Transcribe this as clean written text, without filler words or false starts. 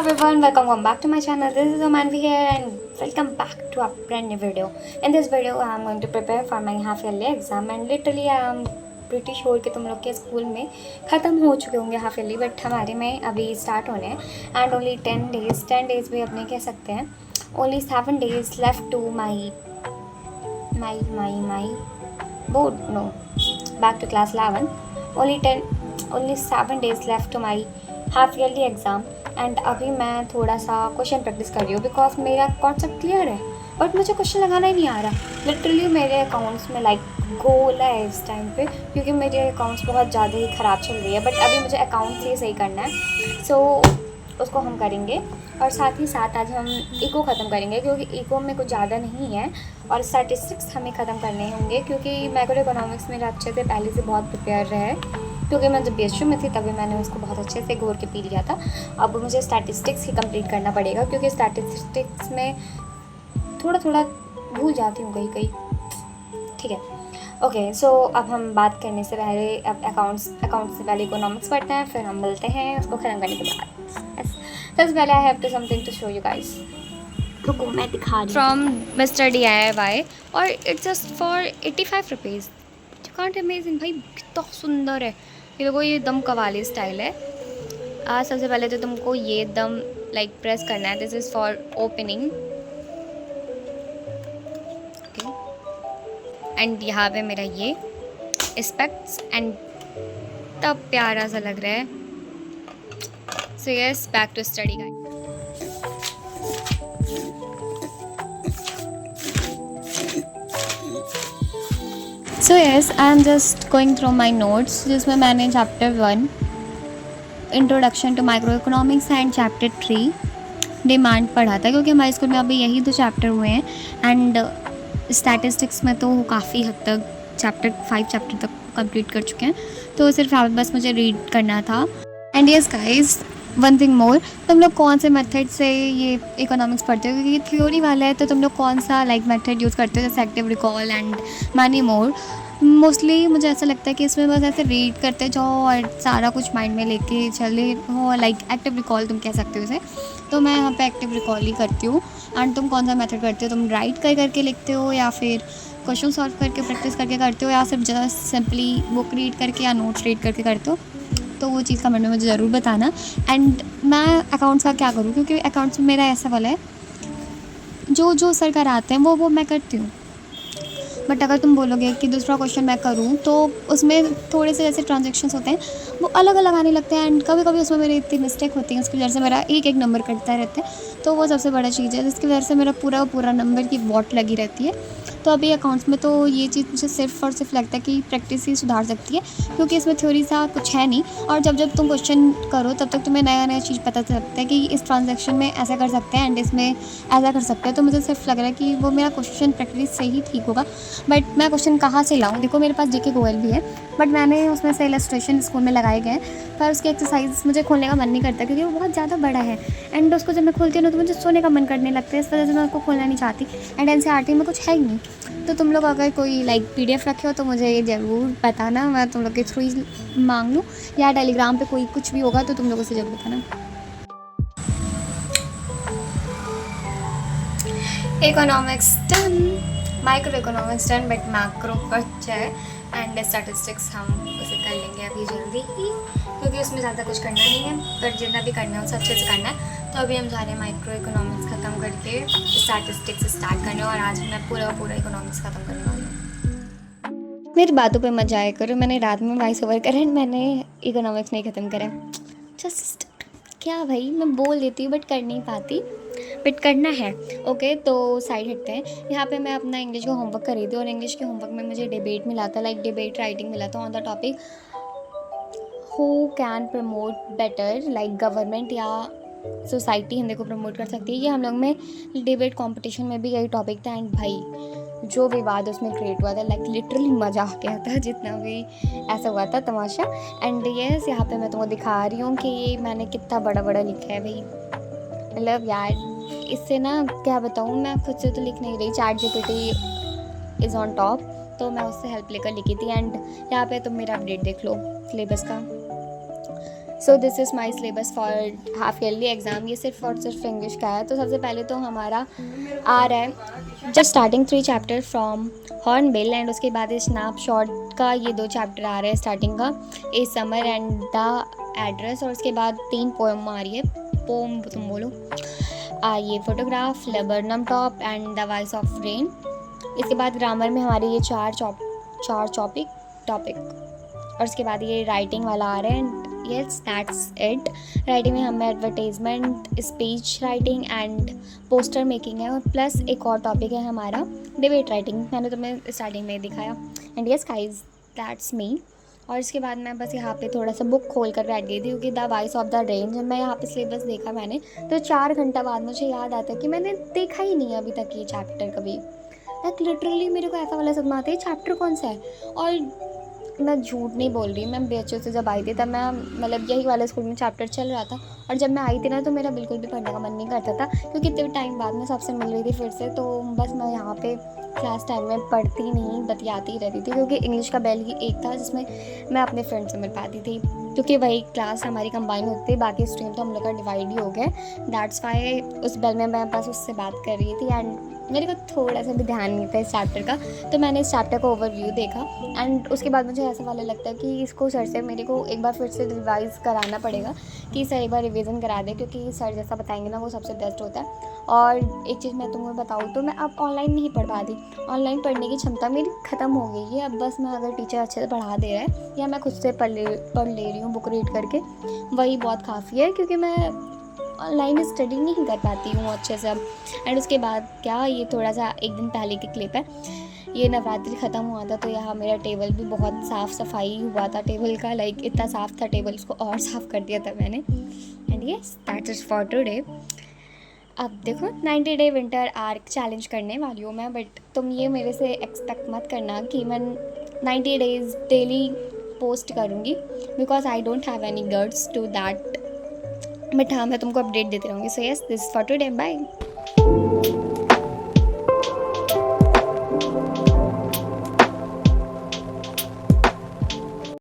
everyone, welcome back to my channel. This is Omanvi here and welcome back to a brand new video. In this video I am going to prepare for my half yearly exam and literally I am pretty sure कि तुम लोग के school में ख़त्म हो चुके होंगे half yearly, but हमारे में अभी स्टार्ट होने हैं एंड ओनली 10 days भी अपने कह सकते हैं. Only 7 days left to my board, no, back to class 11. only 7 days left to my half yearly exam and अभी मैं थोड़ा सा क्वेश्चन प्रैक्टिस कर रही हूँ बिकॉज मेरा कॉन्सेप्ट क्लियर है बट मुझे क्वेश्चन लगाना ही नहीं आ रहा. लिटरली मेरे अकाउंट्स में गोल है इस टाइम पे क्योंकि मेरे अकाउंट्स बहुत ज़्यादा ही ख़राब चल रही है, बट अभी मुझे अकाउंट्स ही सही करना है. सो उसको हम करेंगे और साथ ही साथ आज हम इको ख़त्म करेंगे क्योंकि इको में कुछ ज़्यादा नहीं है और स्टैटिस्टिक्स हमें ख़त्म करने होंगे क्योंकि मैक्रो इकोनॉमिक्स मेरा अच्छे से पहले से बहुत प्रिपेयर है क्योंकि मैं जब BSU में थी तभी मैंने उसको बहुत अच्छे से घोर के पी लिया था. अब मुझे स्टैटिस्टिक्स ही कंप्लीट करना पड़ेगा क्योंकि स्टैटिस्टिक्स में थोड़ा भूल जाती हूँ कहीं. ठीक है, ओके. सो अब हम बात करने से पहले अब अकाउंट्स से पहले इकोनॉमिक्स पढ़ते हैं, फिर हम मिलते हैं उसको ख़त्म करने के बाद. सबसे पहले I have to something to show you guys. रुको मैं दिखा रही फ्रॉम मिस्टर DIY और it's just for 85 rupees. You can't imagine भाई कितना सुंदर है ये. देखो ये दम कवाली स्टाइल है. सबसे पहले तो तुमको ये दम प्रेस करना है. This is for opening. Okay, and यहाँ पे मेरा ये स्पेक्ट्स एंड तब प्यारा सा लग रहा है. So yes, back to study guys. So yes, I am just going through my notes जिसमें मैंने chapter 1 introduction to micro economics and chapter 3 demand पढ़ा था क्योंकि हमारे स्कूल में अभी यही 2 चैप्टर हुए हैं एंड स्टैटिस्टिक्स में तो काफ़ी हद तक चैप्टर 5 चैप्टर तक कंप्लीट कर चुके हैं, तो सिर्फ बस मुझे रीड करना था. And yes guys, one thing more, तुम लोग कौन से मेथड से ये इकोनॉमिक्स पढ़ते हो क्योंकि ये थ्योरी वाला है, तो तुम लोग कौन सा मेथड यूज़ करते हो जैसे active recall and many more. Mostly मुझे ऐसा लगता है कि इसमें बस ऐसे रीड करते जाओ और सारा कुछ माइंड में लेके चले हो. एक्टिव रिकॉल तुम कह सकते हो इसे, तो मैं यहाँ पे एक्टिव रिकॉल ही करती हूँ. एंड तुम कौन सा मेथड करते हो? तुम राइट करके लिखते हो या फिर क्वेश्चन सॉल्व करके प्रैक्टिस करके करते हो या सिर्फ जस्ट सिंपली बुक रीड करके या नोट्स रीड करके करते हो? तो वो चीज़ कमेंट में मुझे ज़रूर बताना. एंड मैं अकाउंट्स का क्या करूँ क्योंकि अकाउंट्स में मेरा ऐसा वाला है जो सर कराते हैं वो मैं करती हूँ, बट अगर तुम बोलोगे कि दूसरा क्वेश्चन मैं करूँ तो उसमें थोड़े से जैसे ट्रांजेक्शन्स होते हैं वो अलग अलग आने लगते हैं एंड कभी कभी उसमें मेरी इतनी मिस्टेक होती है उसकी वजह से मेरा एक नंबर कटता रहता है. तो वो सबसे बड़ा चीज़ है जिसकी वजह से मेरा पूरा नंबर की वॉट लगी रहती है. तो अभी अकाउंट्स में तो ये चीज़ मुझे सिर्फ और सिर्फ लगता है कि प्रैक्टिस ही सुधार सकती है क्योंकि इसमें थ्योरी सा कुछ है नहीं. और जब तुम क्वेश्चन करो तब तक तुम्हें नया चीज़ पता चलता है कि इस ट्रांजैक्शन में ऐसा कर सकते हैं एंड इसमें ऐसा कर सकते हैं. तो मुझे सिर्फ लग रहा है कि वो मेरा क्वेश्चन प्रैक्टिस से ही ठीक होगा. बट मैं क्वेश्चन कहाँ से लाऊँ? देखो मेरे पास GK Goel भी है बट मैंने उसमें से इलस्ट्रेशन स्कूल में लगाए गए हैं पर उसकी एक्सरसाइज मुझे खोलने का मन नहीं करता क्योंकि वो बहुत ज़्यादा बड़ा है एंड उसको जब मैं खोलती हूँ ना तो मुझे सोने का मन करने लगता है. इस वजह से मैं उसको खोलना नहीं चाहती एंड NCERT में कुछ है ही नहीं. तो तुम लोग अगर कोई PDF रखे हो तो मुझे ये ज़रूर बताना, मैं तुम लोग के थ्रू ही मांग लूँ या टेलीग्राम पे कोई कुछ भी होगा तो तुम लोगों से ज़रूर बताना. Economics done, micro economics done, but macro बचा है एंड स्टैटिस्टिक्स हम उसे कर लेंगे अभी जल्दी ही क्योंकि उसमें ज़्यादा कुछ करना नहीं है पर जितना भी करना है उसे अच्छे से करना है. तो अभी हम जा रहे हैं माइक्रो इकोनॉमिक्स ख़त्म करके स्टैटिस्टिक्स स्टार्ट करने और आज मैं पूरा इकोनॉमिक्स ख़त्म करने वाली हूँ. मेरी बातों पे मजा आया करो. मैंने रात में वॉइस ओवर करा एंड मैंने इकोनॉमिक्स नहीं ख़त्म करा. जस्ट क्या भाई, मैं बोल देती हूँ बट कर नहीं पाती, बट करना है. ओके, तो साइड हटते हैं. यहाँ पे मैं अपना इंग्लिश का होमवर्क कर रही थी और इंग्लिश के होमवर्क में मुझे डिबेट मिला था, डिबेट राइटिंग मिला था on the topic who can promote better, government या सोसाइटी हिंदी को प्रमोट कर सकती है. ये हम लोग में डिबेट कंपटीशन में भी यही टॉपिक था एंड भाई जो विवाद उसमें क्रिएट हुआ था लिटरली मज़ा आ गया था जितना भी ऐसा हुआ था तमाशा. एंड यस, यहाँ पे मैं तुमको दिखा रही हूँ कि ये मैंने कितना बड़ा लिखा है भाई. मतलब यार इससे ना क्या बताऊँ, मैं खुद से तो लिख नहीं रही, ChatGPT इज़ ऑन टॉप, तो मैं उससे हेल्प लेकर लिखी थी. एंड यहाँ पे तुम मेरा अपडेट देख लो सिलेबस का. So this is my syllabus for half yearly exam. ये सिर्फ और सिर्फ इंग्लिश का है। तो सबसे पहले तो हमारा आ रहा है just starting 3 chapter from hornbill, and उसके बाद स्नैपशॉट का ये 2 चैप्टर आ रहे हैं स्टार्टिंग का, ए समर एंड द एड्रेस, और उसके बाद 3 पोएम आ रही है, पोम तुम बोलो, ये photograph, laburnum top and the voice of rain. इसके बाद ग्रामर में हमारे ये चार टॉपिक, और उसके बाद ये राइटिंग वाला आ रहा है। Yes that's it. राइटिंग में हमें advertisement, speech writing and poster making है, और प्लस एक और टॉपिक है हमारा डिबेट राइटिंग, मैंने तुम्हें स्टार्टिंग में दिखाया। And yes guys that's me. और इसके बाद मैं बस यहाँ पे थोड़ा सा बुक खोल कर बैठ गई थी, क्योंकि the voice of the rain जब मैं यहाँ पे सिलेबस देखा मैंने, तो 4 घंटा बाद मुझे याद आता है कि मैंने देखा ही नहीं अभी तक ये चैप्टर कभी। लाइक लिटरली मेरे को ऐसा वाला सदमा आता है, चैप्टर कौन सा है। और मैं झूठ नहीं बोल रही, मैं BHU से जब आई थी तब मैं मतलब यही वाले स्कूल में चैप्टर चल रहा था, और जब मैं आई थी ना तो मेरा बिल्कुल भी पढ़ने का मन नहीं करता था, क्योंकि इतने टाइम बाद मैं सबसे मिल रही थी फिर से, तो बस मैं यहाँ पे क्लास टाइम में पढ़ती नहीं बतियाती ही रहती थी, क्योंकि इंग्लिश का बेल ही एक था जिसमें मैं अपने फ्रेंड से मिल पाती थी, क्योंकि वही क्लास हमारी कंबाइन होती थी, बाकी स्ट्रीम तो हम लोग का डिवाइड ही हो गया। दैट्स वाई उस बेल में मैं बस उससे बात कर रही थी, एंड मेरे को थोड़ा सा भी ध्यान नहीं था इस चैप्टर का, तो मैंने इस चैप्टर का ओवरव्यू देखा, एंड उसके बाद मुझे ऐसा वाला लगता है कि इसको सर से मेरे को एक बार फिर से रिवाइज़ कराना पड़ेगा, कि सर एक बार रिवीजन करा दे, क्योंकि सर जैसा बताएंगे ना वो सबसे बेस्ट होता है। और एक चीज़ मैं तुम्हें बताऊँ तो मैं अब ऑनलाइन नहीं पढ़ पाती, ऑनलाइन पढ़ने की क्षमता मेरी ख़त्म हो गई है। अब बस मैं अगर टीचर अच्छे से पढ़ा दे रहा है या मैं खुद से पढ़ ले रही हूँ बुक रीड करके, वही बहुत काफ़ी है, क्योंकि मैं ऑनलाइन स्टडी नहीं कर पाती हूँ अच्छे से। एंड उसके बाद क्या, ये थोड़ा सा एक दिन पहले की क्लिप है, ये नवरात्रि ख़त्म हुआ था तो यहाँ मेरा टेबल भी बहुत साफ़ सफाई हुआ था टेबल का, लाइक इतना साफ़ था टेबल, उसको और साफ़ कर दिया था मैंने। And yes that is for today. अब देखो 90 डे विंटर आर्क चैलेंज करने वाली हूँ मैं, बट तुम ये मेरे से एक्सपेक्ट मत करना कि मैं 90 डेज़ डेली पोस्ट करूँगी, because I don't have any guts to that, but हाँ मैं तुमको अपडेट देती रहूँगी। So yes this for today, bye.